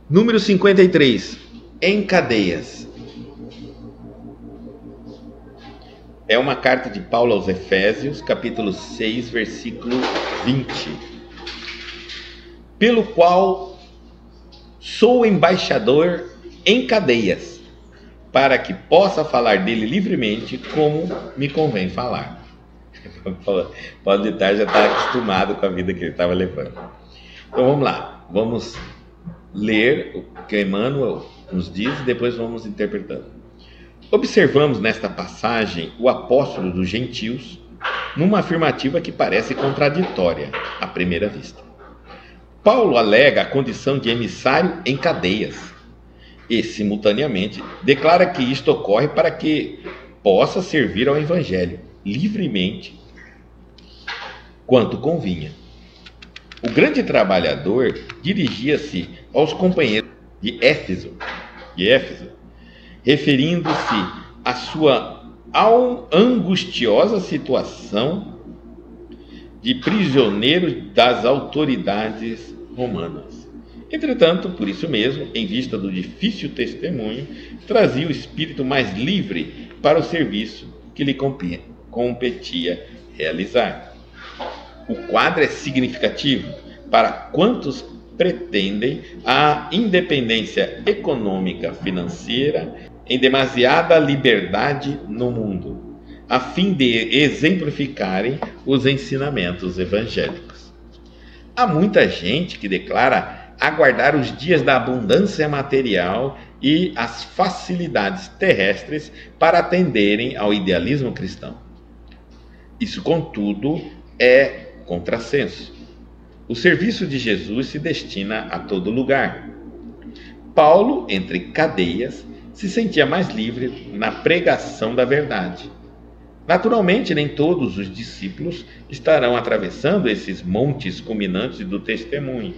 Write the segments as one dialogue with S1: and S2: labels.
S1: Número 53. Em cadeias. É uma carta de Paulo aos Efésios, capítulo 6, versículo 20. Pelo qual sou embaixador em cadeias, para que possa falar dele livremente como me convém falar. Paulo de Tarso já está acostumado com a vida que ele estava levando. Então vamos lá, vamos ler o que Emmanuel nos diz e depois vamos interpretando. Observamos nesta passagem o apóstolo dos gentios numa afirmativa que parece contraditória à primeira vista. Paulo alega a condição de emissário em cadeias e, simultaneamente, declara que isto ocorre para que possa servir ao Evangelho livremente quanto convinha. O grande trabalhador dirigia-se aos companheiros de Éfeso, referindo-se à sua angustiosa situação de prisioneiro das autoridades romanas. Entretanto, por isso mesmo, em vista do difícil testemunho, trazia o espírito mais livre para o serviço que lhe competia realizar. O quadro é significativo para quantos pretendem a independência econômica financeira em demasiada liberdade no mundo, a fim de exemplificarem os ensinamentos evangélicos. Há muita gente que declara aguardar os dias da abundância material e as facilidades terrestres para atenderem ao idealismo cristão. Isso, contudo, é contrassenso. O serviço de Jesus se destina a todo lugar. Paulo, entre cadeias, se sentia mais livre na pregação da verdade. Naturalmente, nem todos os discípulos estarão atravessando esses montes culminantes do testemunho.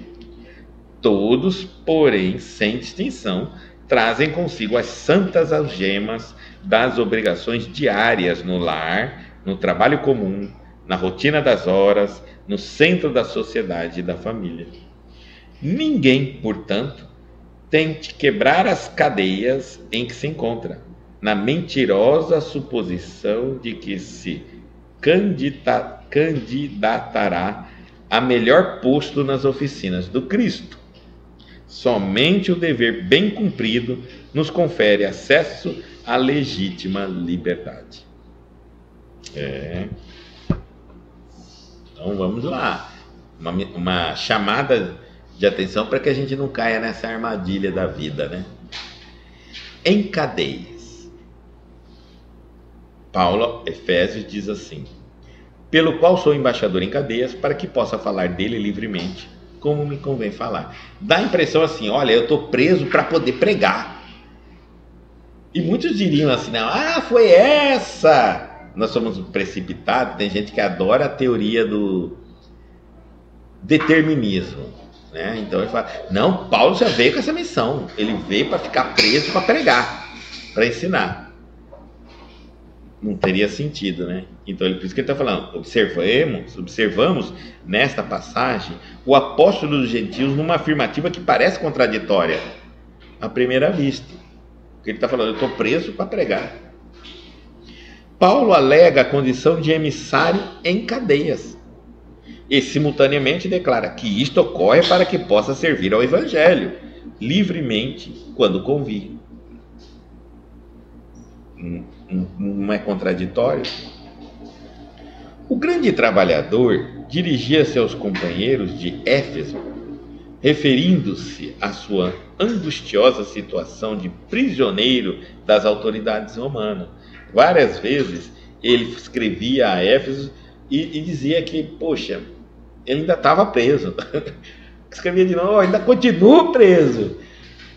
S1: Todos, porém, sem distinção, trazem consigo as santas algemas das obrigações diárias no lar, no trabalho comum, na rotina das horas, no centro da sociedade e da família. Ninguém, portanto, tente quebrar as cadeias em que se encontra, na mentirosa suposição de que se candidatará a melhor posto nas oficinas do Cristo. Somente o dever bem cumprido nos confere acesso à legítima liberdade. Então vamos lá, uma chamada de atenção para que a gente não caia nessa armadilha da vida, né? Em cadeias. Paulo, Efésios, diz assim: pelo qual sou embaixador em cadeias, para que possa falar dele livremente, como me convém falar. Dá a impressão assim, olha, eu estou preso para poder pregar. E muitos diriam assim, não, foi essa... Nós somos precipitados, tem gente que adora a teoria do determinismo, né? Então ele fala, não, Paulo já veio com essa missão, ele veio para ficar preso para pregar, para ensinar. Não teria sentido, né? Então por isso que ele está falando, observamos nesta passagem o apóstolo dos gentios numa afirmativa que parece contraditória à primeira vista. Porque ele está falando, eu estou preso para pregar. Paulo alega a condição de emissário em cadeias e simultaneamente declara que isto ocorre para que possa servir ao Evangelho livremente quando convir. Não é contraditório? O grande trabalhador dirigia-se aos companheiros de Éfeso, referindo-se à sua angustiosa situação de prisioneiro das autoridades romanas. Várias vezes ele escrevia a Éfeso e dizia que, poxa, ele ainda estava preso. Escrevia de novo, ainda continua preso.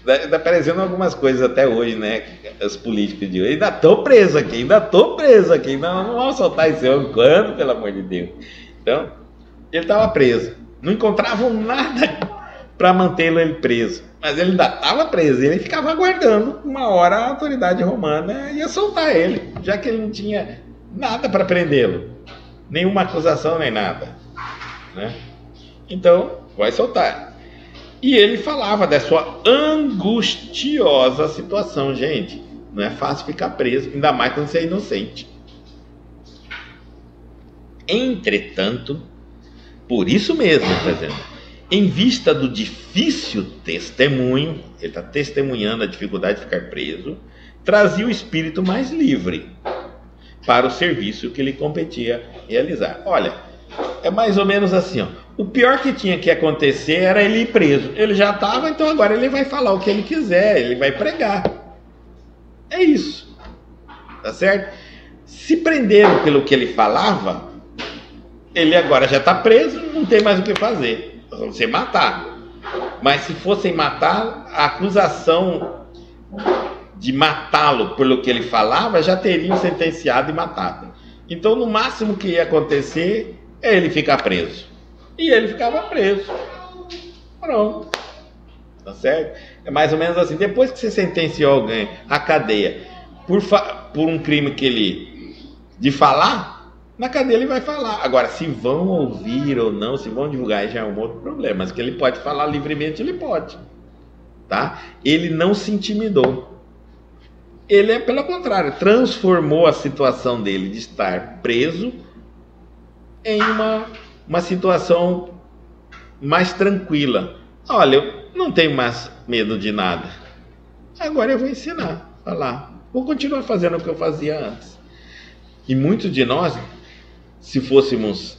S1: Está aparecendo algumas coisas até hoje, né? Os políticos de hoje, ainda estou preso aqui, não vamos soltar esse homem quando, pelo amor de Deus. Então, ele estava preso. Não encontravam nada para mantê-lo preso. Mas ele ainda estava preso, ele ficava aguardando. Uma hora a autoridade romana ia soltar ele, já que ele não tinha nada para prendê-lo, nenhuma acusação nem nada, né? Então vai soltar. E ele falava da sua angustiosa situação, gente. Não é fácil ficar preso, ainda mais quando você é inocente. Entretanto, por isso mesmo, por exemplo, em vista do difícil testemunho, ele está testemunhando a dificuldade de ficar preso, trazia o espírito mais livre para o serviço que lhe competia realizar. Olha, é mais ou menos assim, ó. O pior que tinha que acontecer era ele ir preso. Ele já estava, então agora ele vai falar o que ele quiser, ele vai pregar. É isso. Tá certo? Se prenderam pelo que ele falava, ele agora já está preso, não tem mais o que fazer. Você matar. Mas se fossem matar, a acusação de matá-lo pelo que ele falava, já teriam sentenciado e matado. Então, no máximo que ia acontecer é ele ficar preso. E ele ficava preso. Pronto. Tá certo? É mais ou menos assim. Depois que você sentenciou alguém à cadeia por um crime que ele de falar, na cadeia ele vai falar. Agora, se vão ouvir ou não, se vão divulgar, já é um outro problema. Mas que ele pode falar livremente, ele pode. Tá? Ele não se intimidou. Ele, pelo contrário, transformou a situação dele de estar preso em uma situação mais tranquila. Olha, eu não tenho mais medo de nada. Agora eu vou ensinar, falar. Vou continuar fazendo o que eu fazia antes. E muitos de nós, se fôssemos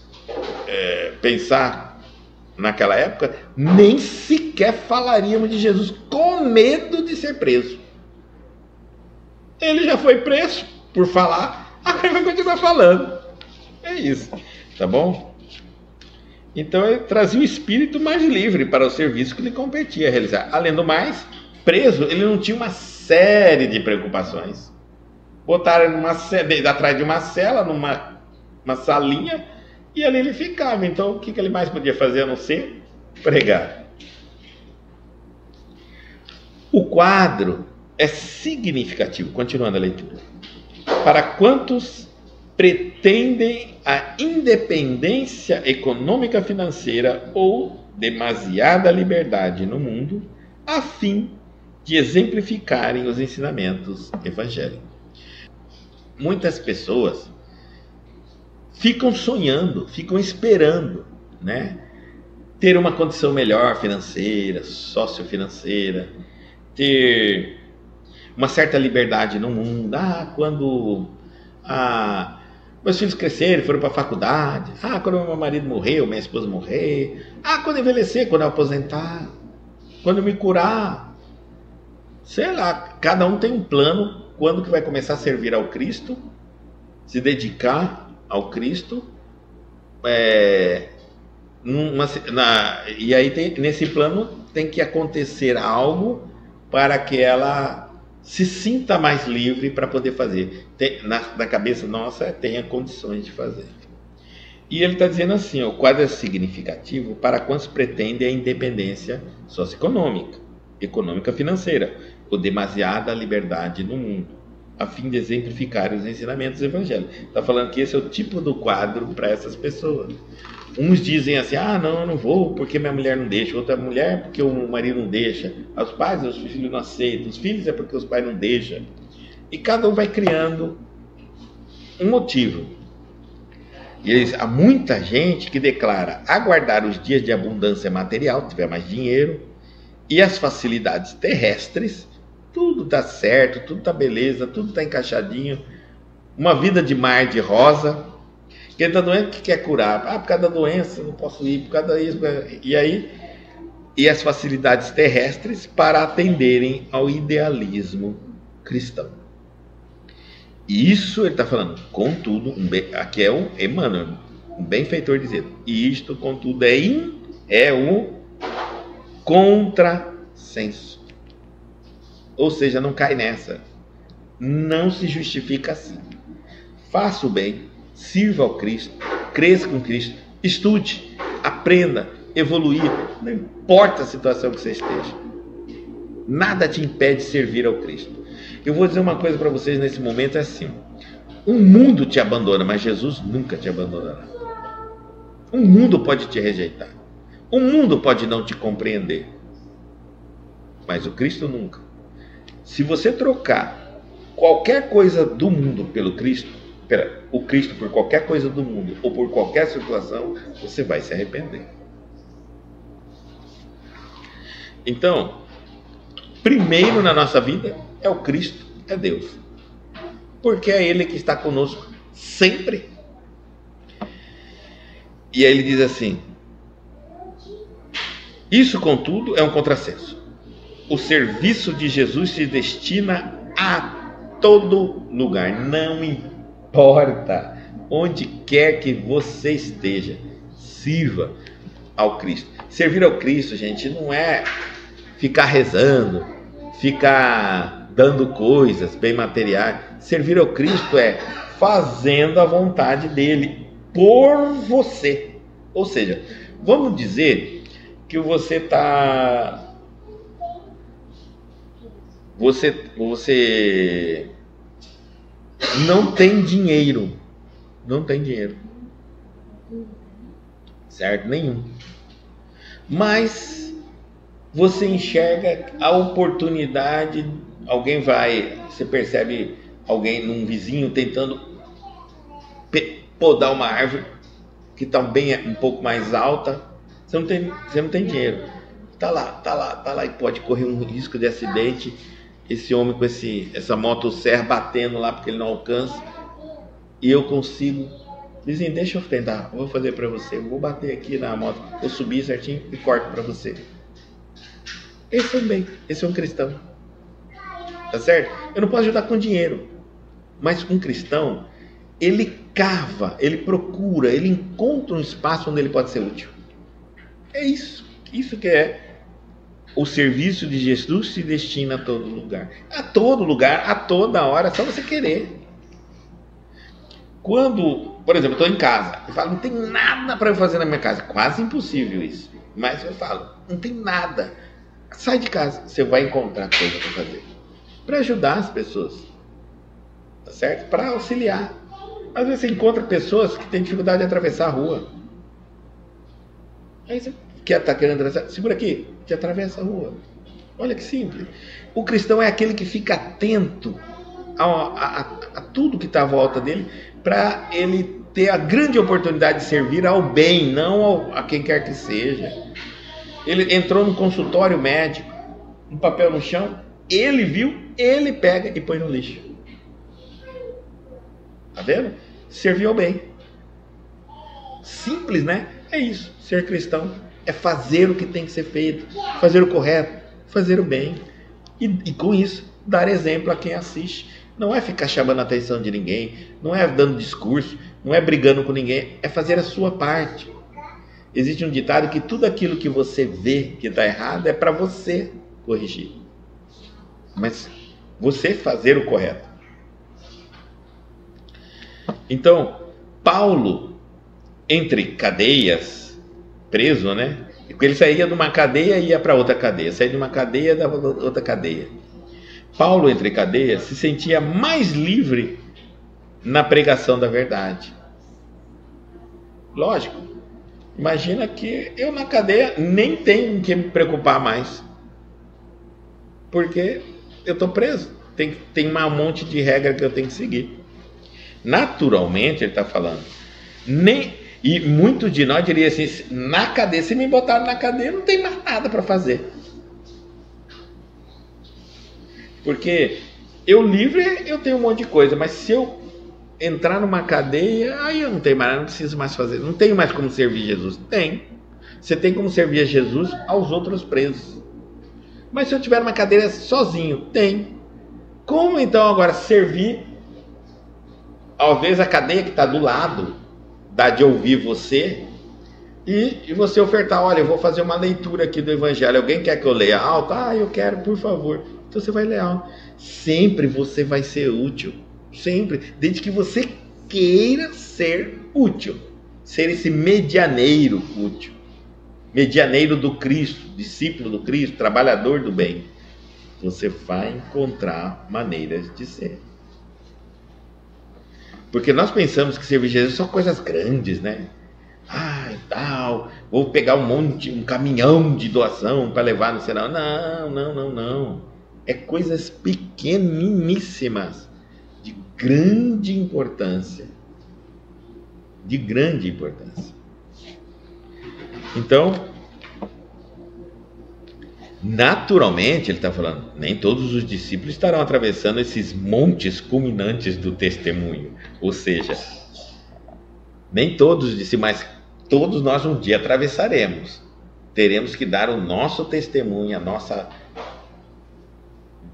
S1: pensar naquela época, nem sequer falaríamos de Jesus com medo de ser preso. Ele já foi preso por falar, agora vai continuar falando. É isso, tá bom? Então ele trazia o espírito mais livre para o serviço que lhe competia realizar. Além do mais, preso, ele não tinha uma série de preocupações. Botaram atrás de uma cela, numa salinha, e ali ele ficava. Então o que ele mais podia fazer a não ser pregar? O quadro é significativo, continuando a leitura, para quantos pretendem a independência econômica financeira ou demasiada liberdade no mundo, a fim de exemplificarem os ensinamentos evangélicos. Muitas pessoas ficam sonhando, ficam esperando, né, ter uma condição melhor financeira, sociofinanceira, ter uma certa liberdade no mundo. Quando meus filhos crescerem, foram para a faculdade. Quando meu marido morreu, minha esposa morrer. Quando envelhecer, quando eu aposentar. Quando eu me curar. Sei lá, cada um tem um plano quando que vai começar a servir ao Cristo, se dedicar ao Cristo. E aí nesse plano tem que acontecer algo para que ela se sinta mais livre para poder fazer. Na cabeça nossa, tenha condições de fazer. E ele está dizendo assim, o quadro é significativo para quantos pretendem a independência socioeconômica, econômica financeira, ou demasiada liberdade no mundo, a fim de exemplificar os ensinamentos evangélicos. Está falando que esse é o tipo do quadro para essas pessoas. Uns dizem assim, não, eu não vou porque minha mulher não deixa. Outra mulher porque o marido não deixa. Os pais, os filhos não aceitam. Os filhos é porque os pais não deixam. E cada um vai criando um motivo. E há muita gente que declara aguardar os dias de abundância material, tiver mais dinheiro, e as facilidades terrestres, tudo dá certo, tudo tá beleza, tudo tá encaixadinho. Uma vida de mar de rosa. Quem está doente que quer curar. Por causa da doença, não posso ir, por causa disso. E as facilidades terrestres para atenderem ao idealismo cristão. E isso ele está falando, contudo, aqui é o Emmanuel, um benfeitor dizendo, e isto, contudo, é o contrassenso. Ou seja, não cai nessa. Não se justifica assim. Faça o bem. Sirva ao Cristo, cresça com Cristo, estude, aprenda, evoluir, não importa a situação que você esteja. Nada te impede de servir ao Cristo. Eu vou dizer uma coisa para vocês nesse momento, é assim, o mundo te abandona, mas Jesus nunca te abandonará. O mundo pode te rejeitar, o mundo pode não te compreender, mas o Cristo nunca. Se você trocar qualquer coisa do mundo pelo Cristo, o Cristo por qualquer coisa do mundo ou por qualquer situação, você vai se arrepender. Então, primeiro na nossa vida é o Cristo, é Deus. Porque é Ele que está conosco sempre. E aí ele diz assim: isso, contudo, é um contrassenso. O serviço de Jesus se destina a todo lugar. Não importa onde quer que você esteja, sirva ao Cristo. Servir ao Cristo, gente, não é ficar rezando, ficar dando coisas bem materiais. Servir ao Cristo é fazendo a vontade dele por você. Ou seja, vamos dizer que você não tem dinheiro, certo? Nenhum. Mas você enxerga a oportunidade, você percebe alguém, um vizinho tentando podar uma árvore que está um pouco mais alta. Você não tem dinheiro. Tá lá e pode correr um risco de acidente. Esse homem com essa motosserra batendo lá porque ele não alcança. E eu consigo. Dizem, deixa eu tentar, eu vou fazer para você. Eu vou bater aqui na moto, eu subi certinho e corto para você. Esse é um cristão. Tá certo? Eu não posso ajudar com dinheiro. Mas um cristão, ele cava, ele procura, ele encontra um espaço onde ele pode ser útil. É isso que é o serviço de Jesus. Se destina a todo lugar, a toda hora, é só você querer. Quando, por exemplo, eu estou em casa, eu falo, não tem nada para eu fazer na minha casa, quase impossível isso, mas eu falo, não tem nada, sai de casa, você vai encontrar coisa para fazer, para ajudar as pessoas, tá certo? Para auxiliar. Às vezes você encontra pessoas que têm dificuldade de atravessar a rua. Aí você está querendo atravessar, segura aqui, te atravessa a rua. Olha que simples. O cristão é aquele que fica atento a tudo que está à volta dele, para ele ter a grande oportunidade de servir ao bem, não a quem quer que seja. Ele entrou no consultório médico, um papel no chão, ele viu, ele pega e põe no lixo. Tá vendo? Serviu ao bem. Simples, né? É isso. Ser cristão é fazer o que tem que ser feito, fazer o correto, fazer o bem. E com isso, dar exemplo a quem assiste. Não é ficar chamando a atenção de ninguém, não é dando discurso, não é brigando com ninguém, é fazer a sua parte. Existe um ditado que tudo aquilo que você vê que está errado é para você corrigir. Mas você fazer o correto. Então, Paulo, entre cadeias, preso, né? Ele saía de uma cadeia e ia para outra cadeia, saía de uma cadeia e ia para outra cadeia. Paulo, entre cadeias, se sentia mais livre na pregação da verdade. Lógico, imagina que eu na cadeia nem tenho que me preocupar mais, porque eu estou preso, tem um monte de regra que eu tenho que seguir. Naturalmente, ele está falando, e muitos de nós diriam assim, na cadeia, se me botaram na cadeia, não tem mais nada para fazer. Porque eu livre, eu tenho um monte de coisa, mas se eu entrar numa cadeia, aí eu não tenho mais, não preciso mais fazer, não tenho mais como servir Jesus. Tem. Você tem como servir a Jesus aos outros presos. Mas se eu tiver numa cadeira sozinho, tem. Como então agora servir, às vezes a cadeia que está do lado, dá de ouvir você, e você ofertar, olha, eu vou fazer uma leitura aqui do Evangelho, alguém quer que eu leia alto? Eu quero, por favor. Então você vai ler alto. Sempre você vai ser útil. Sempre. Desde que você queira ser útil. Ser esse medianeiro útil. Medianeiro do Cristo, discípulo do Cristo, trabalhador do bem. Você vai encontrar maneiras de ser. Porque nós pensamos que servir Jesus são coisas grandes, né? tal, vou pegar um caminhão de doação para levar no Senado. Não, não, não, não. É coisas pequeniníssimas, de grande importância. De grande importância. Então, naturalmente, ele está falando, nem todos os discípulos estarão atravessando esses montes culminantes do testemunho. Ou seja, nem todos os discípulos, mas todos nós um dia atravessaremos. Teremos que dar o nosso testemunho, a nossa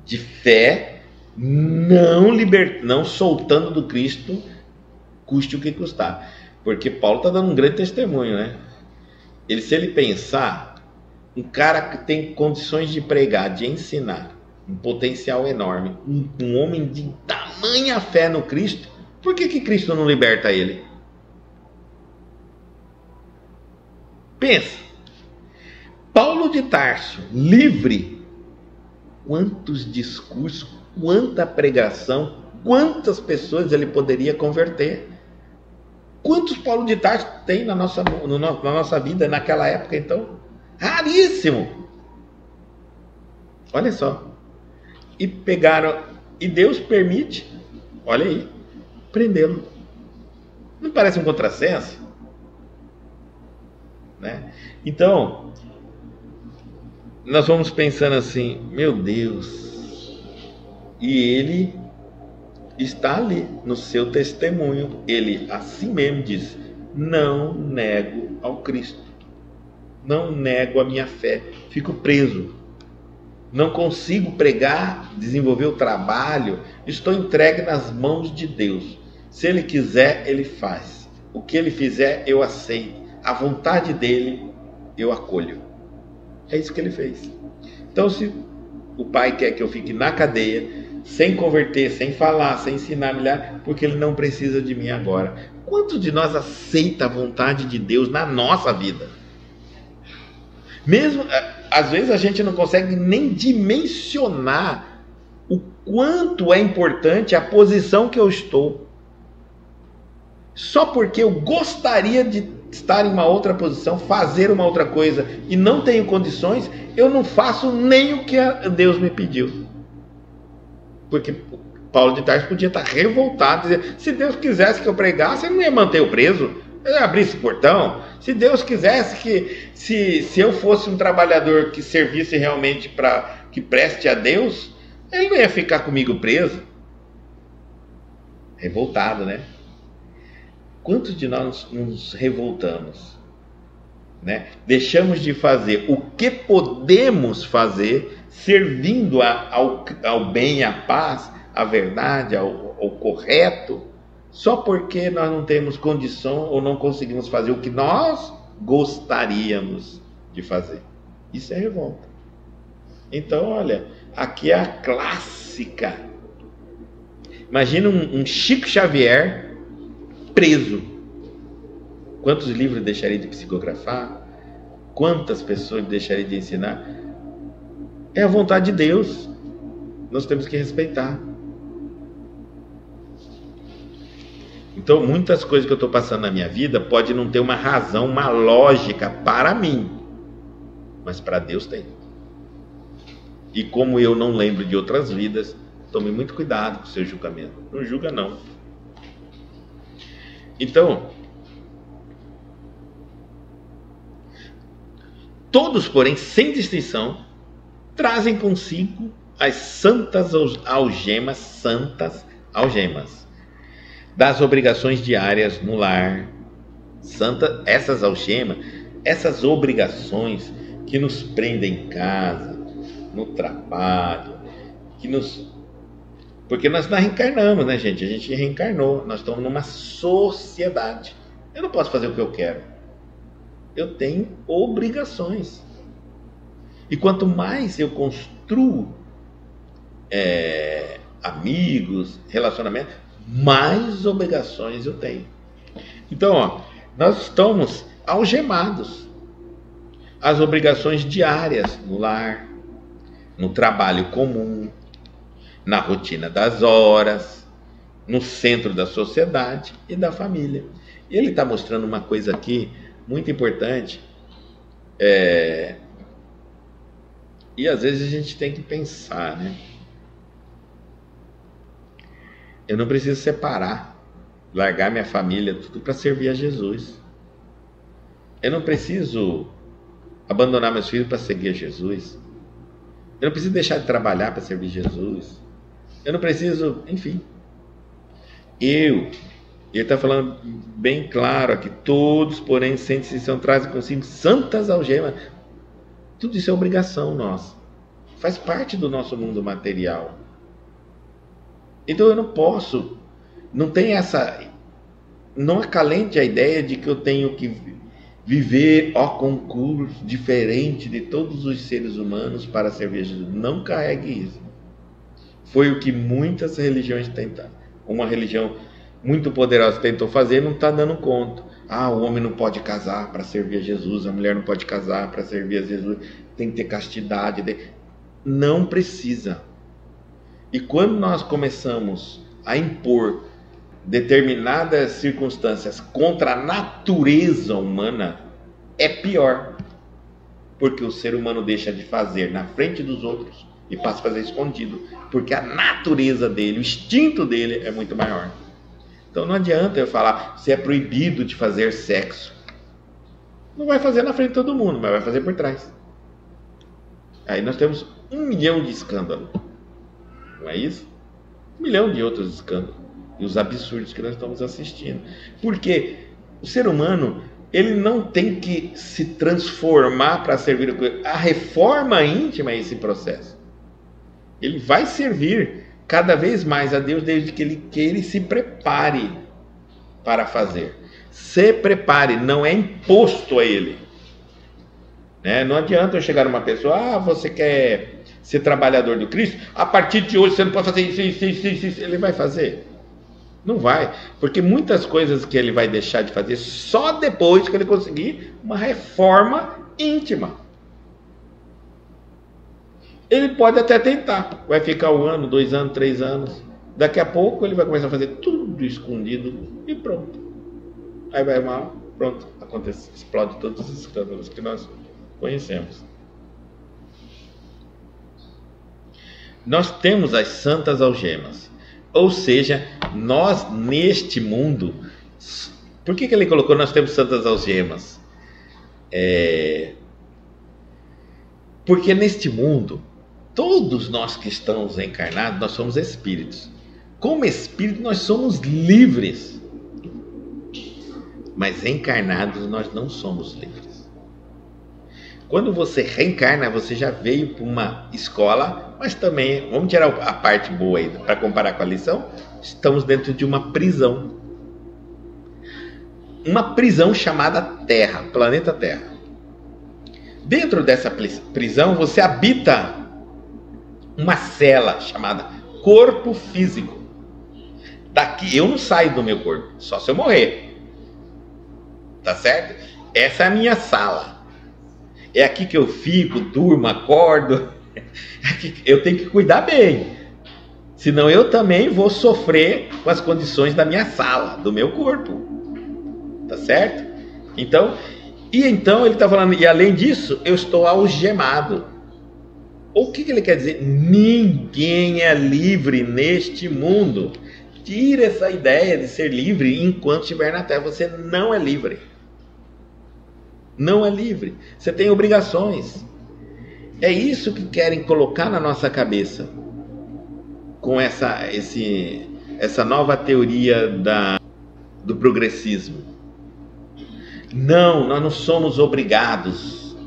S1: de fé, não soltando do Cristo, custe o que custar. Porque Paulo está dando um grande testemunho, né? Se ele pensar, um cara que tem condições de pregar, de ensinar, um potencial enorme, um homem de tamanha fé no Cristo, por que Cristo não liberta ele? Pensa, Paulo de Tarso, livre, quantos discursos, quanta pregação, quantas pessoas ele poderia converter? Quantos Paulo de Tarso tem na nossa vida naquela época, então? Raríssimo! Olha só. E pegaram, e Deus permite, olha aí, prendê-lo. Não parece um contrassenso? Né? Então, nós vamos pensando assim, meu Deus, e ele está ali no seu testemunho, ele assim mesmo diz, não nego ao Cristo, não nego a minha fé, fico preso, não consigo pregar, desenvolver o trabalho, estou entregue nas mãos de Deus, se Ele quiser, Ele faz, o que Ele fizer, eu aceito, a vontade dEle, eu acolho. É isso que Ele fez. Então, se o Pai quer que eu fique na cadeia, sem converter, sem falar, sem ensinar milhares, porque Ele não precisa de mim agora. Quantos de nós aceita a vontade de Deus na nossa vida? Mesmo, às vezes a gente não consegue nem dimensionar o quanto é importante a posição que eu estou. Só porque eu gostaria de estar em uma outra posição, fazer uma outra coisa e não tenho condições, eu não faço nem o que Deus me pediu. Porque Paulo de Tarso podia estar revoltado, dizer, se Deus quisesse que eu pregasse, ele não ia manter eu preso, eu ia abrir esse portão. Se Deus quisesse que, se eu fosse um trabalhador que servisse realmente para que preste a Deus, ele não ia ficar comigo preso. Revoltado, né? Quantos de nós nos revoltamos? Né? Deixamos de fazer o que podemos fazer, servindo ao bem, à paz, à verdade, ao correto, só porque nós não temos condição ou não conseguimos fazer o que nós gostaríamos de fazer. Isso é revolta. Então, olha, aqui é a clássica. Imagina um Chico Xavier preso. Quantos livros deixaria de psicografar? Quantas pessoas deixaria de ensinar? É a vontade de Deus. Nós temos que respeitar. Então, muitas coisas que eu estou passando na minha vida pode não ter uma razão, uma lógica para mim, mas para Deus tem. E como eu não lembro de outras vidas, tome muito cuidado com o seu julgamento. Não julga, não. Então, todos, porém, sem distinção, trazem consigo as santas algemas, das obrigações diárias no lar. Essas algemas, essas obrigações que nos prendem em casa, no trabalho, porque nós não reencarnamos, né, gente? A gente reencarnou, nós estamos numa sociedade. Eu não posso fazer o que eu quero. Eu tenho obrigações. E quanto mais eu construo amigos, relacionamentos, mais obrigações eu tenho. Então, ó, nós estamos algemados. As obrigações diárias no lar, no trabalho comum, na rotina das horas, no centro da sociedade e da família. E ele está mostrando uma coisa aqui muito importante. E às vezes a gente tem que pensar, né? Eu não preciso separar, largar minha família, tudo para servir a Jesus. Eu não preciso abandonar meus filhos para seguir a Jesus. Eu não preciso deixar de trabalhar para servir Jesus. Eu não preciso, enfim. Ele está falando bem claro aqui, todos, porém, sem trazem consigo santas algemas. Tudo isso é obrigação nossa. Faz parte do nosso mundo material. Então eu não posso, não acalente a ideia de que eu tenho que viver concurso diferente de todos os seres humanos para servir a Jesus. Não carregue isso. Foi o que muitas religiões tentaram. Uma religião muito poderosa tentou fazer, não está dando conta. O homem não pode casar para servir a Jesus, a mulher não pode casar para servir a Jesus, tem que ter castidade. Não precisa. E quando nós começamos a impor determinadas circunstâncias contra a natureza humana, é pior. Porque o ser humano deixa de fazer na frente dos outros e passa a fazer escondido. Porque a natureza dele, o instinto dele é muito maior. Então não adianta eu falar, se é proibido de fazer sexo. Não vai fazer na frente de todo mundo, mas vai fazer por trás. Aí nós temos 1 milhão de escândalos. Não é isso? 1 milhão de outros escândalos. E os absurdos que nós estamos assistindo. Porque o ser humano, ele não tem que se transformar para servir. A reforma íntima é esse processo. Ele vai servir cada vez mais a Deus desde que ele se prepare para fazer. Se prepare, não é imposto a ele. Né? Não adianta eu chegar numa pessoa, você quer ser trabalhador do Cristo? A partir de hoje você não pode fazer isso. Ele vai fazer? Não vai, porque muitas coisas que ele vai deixar de fazer só depois que ele conseguir uma reforma íntima. Ele pode até tentar, vai ficar 1 ano, 2 anos, 3 anos. Daqui a pouco ele vai começar a fazer tudo escondido e pronto. Aí vai mal, pronto, acontece, explode todos os escândalos que nós conhecemos. Nós temos as santas algemas. Ou seja, nós neste mundo... Por que ele colocou nós temos santas algemas? Porque neste mundo, todos nós que estamos encarnados, nós somos espíritos. Como espírito, nós somos livres. Mas encarnados, nós não somos livres. Quando você reencarna, você já veio para uma escola, mas também, vamos tirar a parte boa aí, para comparar com a lição, estamos dentro de uma prisão. Uma prisão chamada Terra, planeta Terra. Dentro dessa prisão, você habita uma cela chamada corpo físico. Daqui, eu não saio do meu corpo, só se eu morrer. Tá certo? Essa é a minha sala. É aqui que eu fico, durmo, acordo. Eu tenho que cuidar bem. Senão eu também vou sofrer com as condições da minha sala, do meu corpo. Tá certo? Então ele está falando, e além disso, eu estou algemado. O que ele quer dizer? Ninguém é livre neste mundo. Tira essa ideia de ser livre enquanto estiver na Terra. Você não é livre. Não é livre. Você tem obrigações. É isso que querem colocar na nossa cabeça com essa nova teoria do progressismo. Não, nós não somos obrigados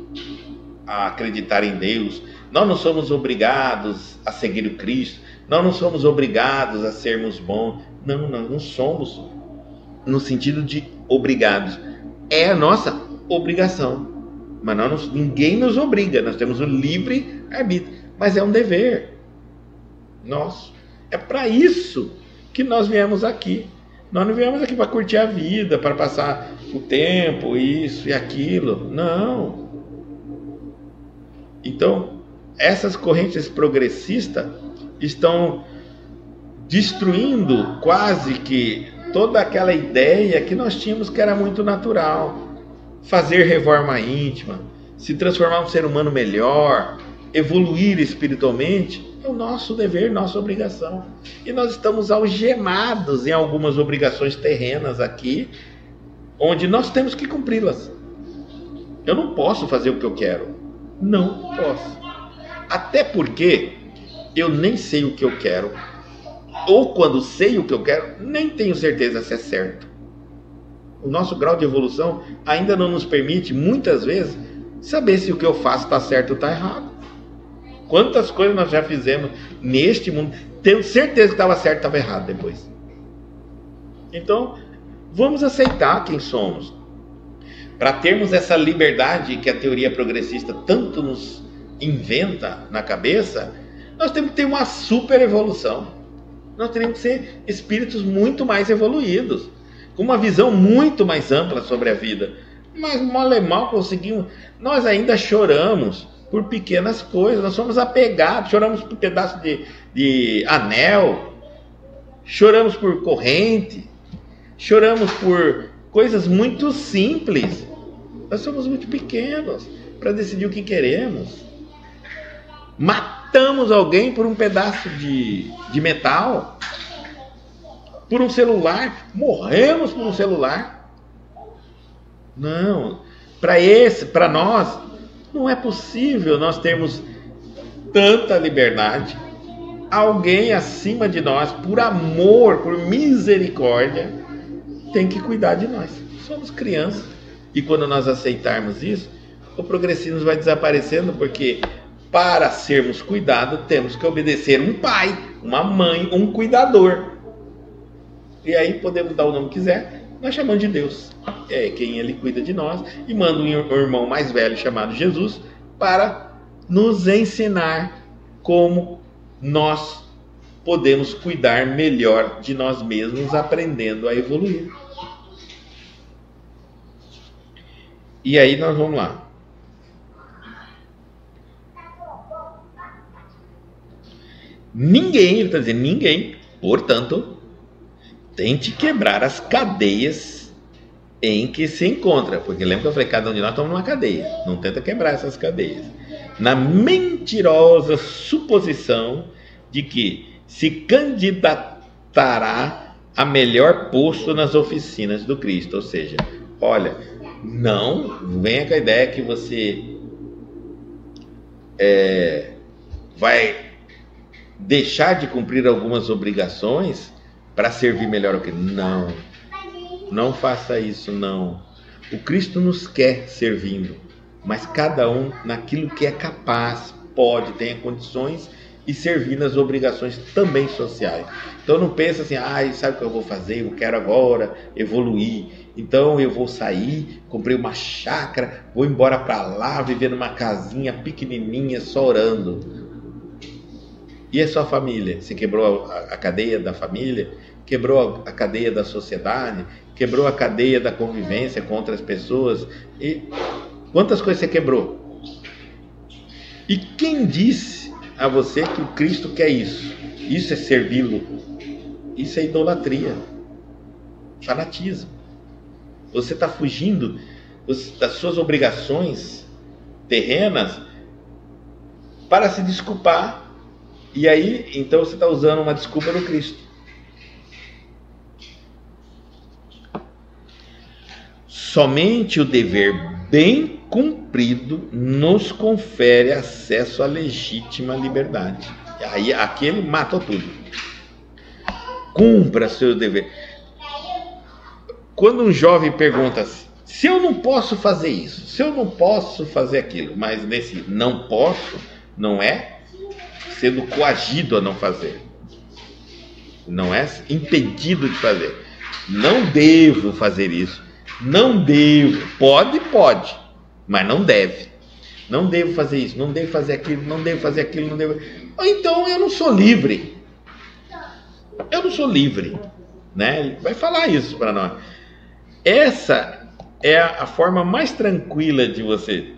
S1: a acreditar em Deus. Nós não somos obrigados a seguir o Cristo. Nós não somos obrigados a sermos bons. Não, nós não somos no sentido de obrigados. É a nossa obrigação, mas ninguém nos obriga, nós temos o livre arbítrio, mas é um dever nosso. É para isso que nós viemos aqui. Nós não viemos aqui para curtir a vida, para passar o tempo, isso e aquilo. Não. Então, essas correntes progressistas estão destruindo quase que toda aquela ideia que nós tínhamos que era muito natural. fazer reforma íntima, se transformar um ser humano melhor, evoluir espiritualmente, é o nosso dever, nossa obrigação. E nós estamos algemados em algumas obrigações terrenas aqui, onde nós temos que cumpri-las. Eu não posso fazer o que eu quero. Não posso. Até porque eu nem sei o que eu quero. Ou quando sei o que eu quero, nem tenho certeza se é certo. O nosso grau de evolução ainda não nos permite, muitas vezes, saber se o que eu faço está certo ou está errado. Quantas coisas nós já fizemos neste mundo, tendo certeza que estava certo e estava errado depois. Então, vamos aceitar quem somos. Para termos essa liberdade que a teoria progressista tanto nos inventa na cabeça, nós temos que ter uma super evolução. Nós teremos que ser espíritos muito mais evoluídos, com uma visão muito mais ampla sobre a vida. Mas mal e mal conseguimos. Nós ainda choramos por pequenas coisas, nós somos apegados, choramos por pedaço de anel, choramos por corrente, choramos por coisas muito simples. Nós somos muito pequenos para decidir o que queremos. Matamos alguém por um pedaço de metal, por um celular, morremos por um celular. Não, para nós não é possível nós termos tanta liberdade. Alguém acima de nós, por amor, por misericórdia, tem que cuidar de nós. Somos crianças. E quando nós aceitarmos isso, o progressismo vai desaparecendo, porque para sermos cuidados, temos que obedecer um pai, uma mãe, um cuidador. E aí podemos dar o nome que quiser, nós chamamos de Deus. É quem ele cuida de nós, e manda um irmão mais velho chamado Jesus para nos ensinar como nós podemos cuidar melhor de nós mesmos, aprendendo a evoluir. E aí nós vamos lá. Ninguém, ele está dizendo, ninguém, portanto, tente quebrar as cadeias em que se encontra. Porque lembra que eu falei, cada um de nós estamos numa cadeia. Não tenta quebrar essas cadeias. Na mentirosa suposição de que se candidatará a melhor posto nas oficinas do Cristo. Ou seja, olha, não venha com a ideia que você vai deixar de cumprir algumas obrigações para servir melhor ao Cristo. Não, não faça isso, não. O Cristo nos quer servindo, mas cada um naquilo que é capaz, pode, tenha condições, e servir nas obrigações também sociais. Então não pensa assim, sabe o que eu vou fazer? Eu quero agora evoluir. Então eu vou sair, comprei uma chácara, vou embora para lá, viver numa casinha pequenininha, só orando. E a sua família? Você quebrou a cadeia da família? Quebrou a cadeia da sociedade? Quebrou a cadeia da convivência com outras pessoas? E quantas coisas você quebrou? E quem disse a você que o Cristo quer isso? Isso é servi-lo. Isso é idolatria, fanatismo. Você está fugindo das suas obrigações terrenas para se desculpar. E aí, então você está usando uma desculpa no Cristo. Somente o dever bem cumprido nos confere acesso à legítima liberdade. E aí, aquele matou tudo. Cumpra seu dever. Quando um jovem pergunta assim, se eu não posso fazer isso, se eu não posso fazer aquilo, mas nesse não posso, não é sendo coagido a não fazer, não é impedido de fazer. Não devo fazer isso, não devo, pode, mas não deve. Não devo fazer isso, não devo fazer aquilo, não devo fazer aquilo, não devo. Então eu não sou livre. Eu não sou livre, né? Ele vai falar isso para nós. Essa é a forma mais tranquila de você.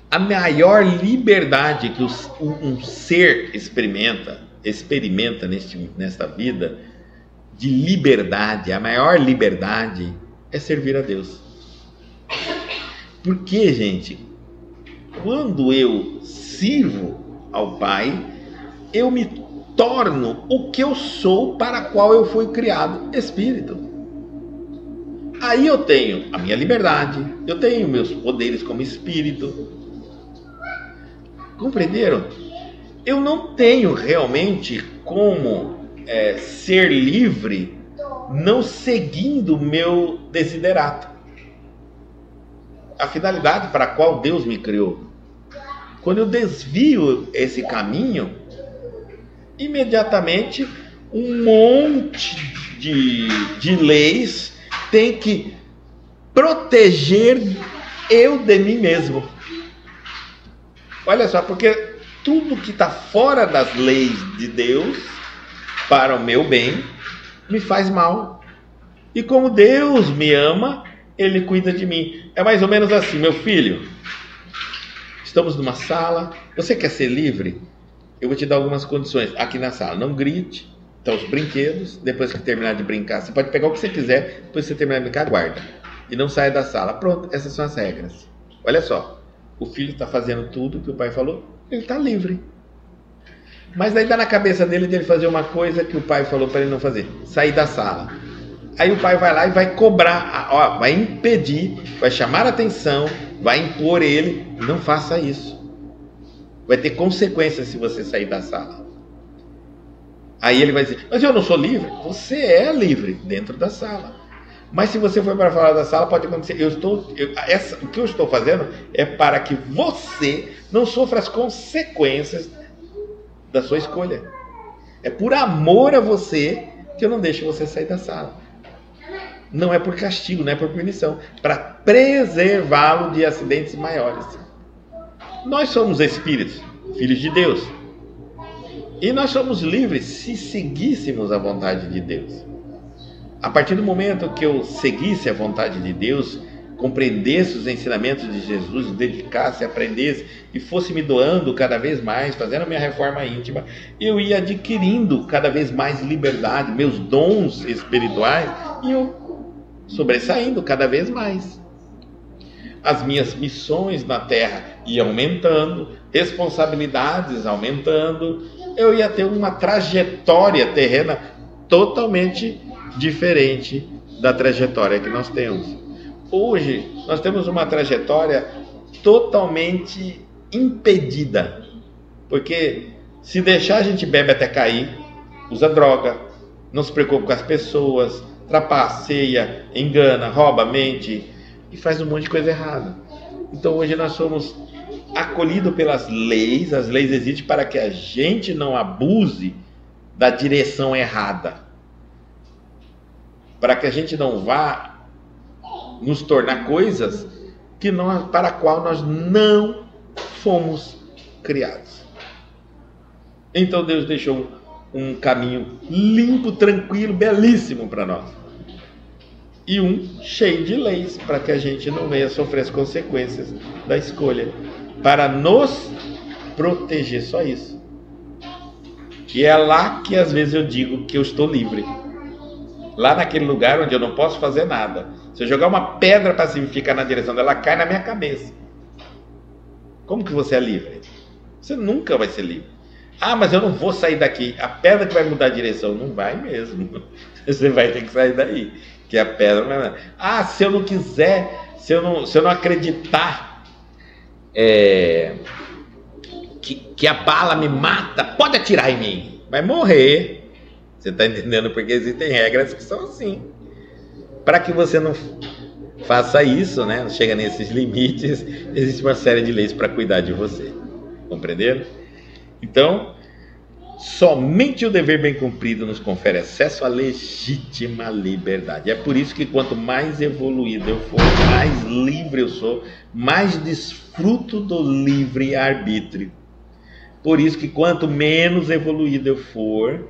S1: A maior liberdade que um ser experimenta nesta vida de liberdade, a maior liberdade é servir a Deus. Porque, gente, quando eu sirvo ao Pai, eu me torno o que eu sou, para qual eu fui criado, espírito. Aí eu tenho a minha liberdade, eu tenho meus poderes como espírito. Compreenderam? Eu não tenho realmente como ser livre não seguindo o meu desiderato, a finalidade para a qual Deus me criou. Quando eu desvio esse caminho, imediatamente um monte de leis tem que proteger eu de mim mesmo. Olha só, porque tudo que está fora das leis de Deus, para o meu bem, me faz mal. E como Deus me ama, Ele cuida de mim. É mais ou menos assim: meu filho, estamos numa sala, você quer ser livre? Eu vou te dar algumas condições aqui na sala. Não grite, estão os brinquedos. Depois que terminar de brincar, você pode pegar o que você quiser. Depois que você terminar de brincar, guarda. E não saia da sala. Pronto, essas são as regras. Olha só, o filho está fazendo tudo que o pai falou, ele está livre. Mas daí dá na cabeça dele de ele fazer uma coisa que o pai falou para ele não fazer: sair da sala. Aí o pai vai lá e vai cobrar, vai impedir, vai chamar a atenção, vai impor ele: não faça isso. Vai ter consequências se você sair da sala. Aí ele vai dizer: mas eu não sou livre. Você é livre dentro da sala. Mas se você for para fora da sala, pode acontecer. O que eu estou fazendo é para que você não sofra as consequências da sua escolha. É por amor a você que eu não deixo você sair da sala. Não é por castigo, não é por punição. Para preservá-lo de acidentes maiores. Nós somos espíritos, filhos de Deus. E nós somos livres se seguíssemos a vontade de Deus. A partir do momento que eu seguisse a vontade de Deus, compreendesse os ensinamentos de Jesus, dedicasse, aprendesse e fosse me doando cada vez mais, fazendo a minha reforma íntima, eu ia adquirindo cada vez mais liberdade, meus dons espirituais iam sobressaindo cada vez mais. As minhas missões na Terra iam aumentando, responsabilidades aumentando, eu ia ter uma trajetória terrena totalmente diferente da trajetória que nós temos. Hoje, nós temos uma trajetória totalmente impedida, porque se deixar a gente bebe até cair, usa droga, não se preocupa com as pessoas, trapaceia, engana, rouba, mente e faz um monte de coisa errada. Então hoje nós somos acolhidos pelas leis, as leis existem para que a gente não abuse da direção errada, para que a gente não vá nos tornar coisas para a qual nós não fomos criados. Então Deus deixou um caminho limpo, tranquilo, belíssimo para nós. E um cheio de leis, para que a gente não venha sofrer as consequências da escolha. Para nos proteger, só isso. E é lá que às vezes eu digo que eu estou livre. Lá naquele lugar onde eu não posso fazer nada. Se eu jogar uma pedra para ficar na direção dela, cai na minha cabeça. Como que você é livre? Você nunca vai ser livre. Ah, mas eu não vou sair daqui. A pedra que vai mudar a direção. Não vai mesmo. Você vai ter que sair daí. Que a pedra não vai... Ah, se eu não quiser, se eu não acreditar que a bala me mata, pode atirar em mim. Vai morrer. Você está entendendo? Porque existem regras que são assim. Para que você não faça isso, né? Não chega nesses limites, existe uma série de leis para cuidar de você. Compreenderam? Então, somente o dever bem cumprido nos confere acesso à legítima liberdade. É por isso que quanto mais evoluído eu for, mais livre eu sou, mais desfruto do livre-arbítrio. Por isso que quanto menos evoluído eu for,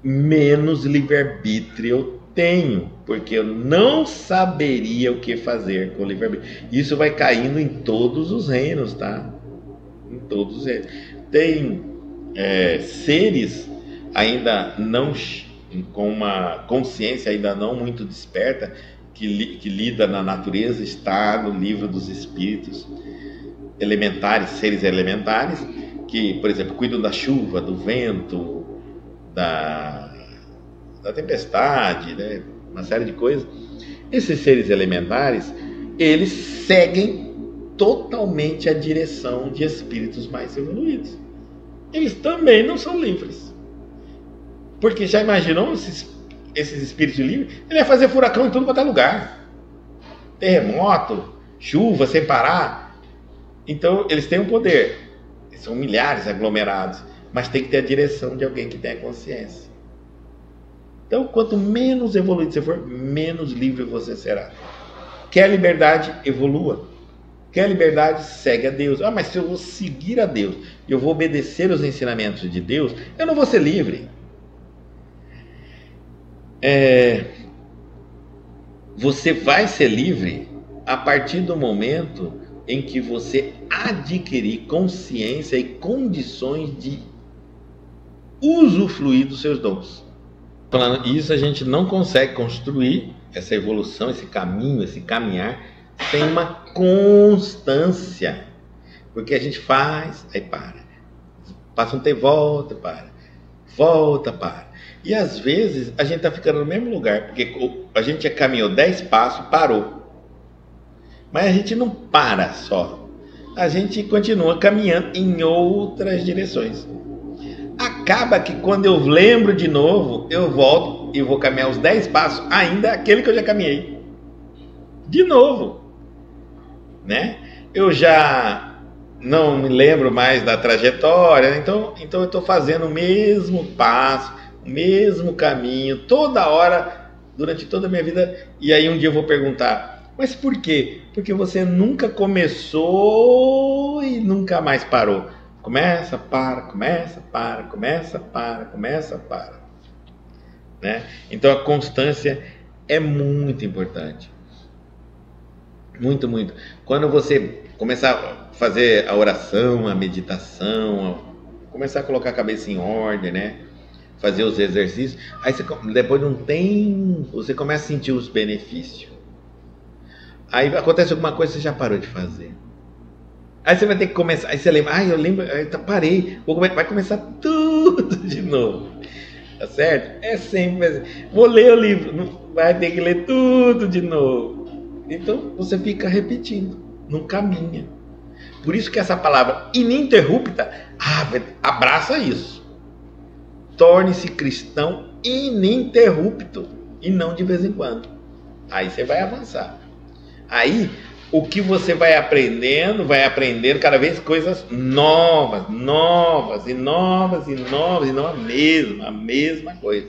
S1: menos livre-arbítrio eu tenho, porque eu não saberia o que fazer com o livre-arbítrio. Isso vai caindo em todos os reinos, tá? Em todos os reinos. Tem seres ainda não com uma consciência ainda não muito desperta, que lida na natureza está no livro dos espíritos elementares, seres elementares, que, por exemplo, cuidam da chuva, do vento, da tempestade, né? Uma série de coisas. Esses seres elementares, eles seguem totalmente a direção de espíritos mais evoluídos. Eles também não são livres. Porque já imaginou esses espíritos livres? Ele ia fazer furacão em tudo quanto é lugar. Terremoto, chuva sem parar. Então, eles têm um poder. São milhares aglomerados. Mas tem que ter a direção de alguém que tenha consciência. Então, quanto menos evoluído você for, menos livre você será. Quer liberdade? Evolua. Quer liberdade? Segue a Deus. Ah, mas se eu vou seguir a Deus, eu vou obedecer os ensinamentos de Deus, eu não vou ser livre. Você vai ser livre a partir do momento em que você adquirir consciência e condições de usufruir dos seus dons. Falando isso, a gente não consegue construir essa evolução, esse caminho, esse caminhar, sem uma constância. Porque a gente faz, aí para. Passa um tempo, volta, para. Volta, para. E às vezes a gente está ficando no mesmo lugar, porque a gente já caminhou 10 passos, parou. Mas a gente não para só. A gente continua caminhando em outras direções. Acaba que quando eu lembro de novo, eu volto e vou caminhar os 10 passos, ainda aquele que eu já caminhei. De novo. Né? Eu já não me lembro mais da trajetória, então eu estou fazendo o mesmo passo, o mesmo caminho, toda hora, durante toda a minha vida. E aí um dia eu vou perguntar, mas por quê? Porque você nunca começou e nunca mais parou. Começa, para, começa, para, começa, para, começa, para. Né? Então a constância é muito importante. Muito, muito. Quando você começar a fazer a oração, a meditação, começar a colocar a cabeça em ordem, né? Fazer os exercícios, aí você, depois de um tempo, você começa a sentir os benefícios. Aí acontece alguma coisa, você já parou de fazer. Aí você vai ter que começar, aí você lembra, eu lembro, parei, vai começar tudo de novo. Tá certo? É sempre assim. Vou ler o livro, vai ter que ler tudo de novo. Então você fica repetindo, não caminha. Por isso que essa palavra ininterrupta, abraça isso. Torne-se cristão ininterrupto e não de vez em quando. Aí você vai avançar. Aí o que você vai aprendendo cada vez coisas novas, e não a mesma coisa.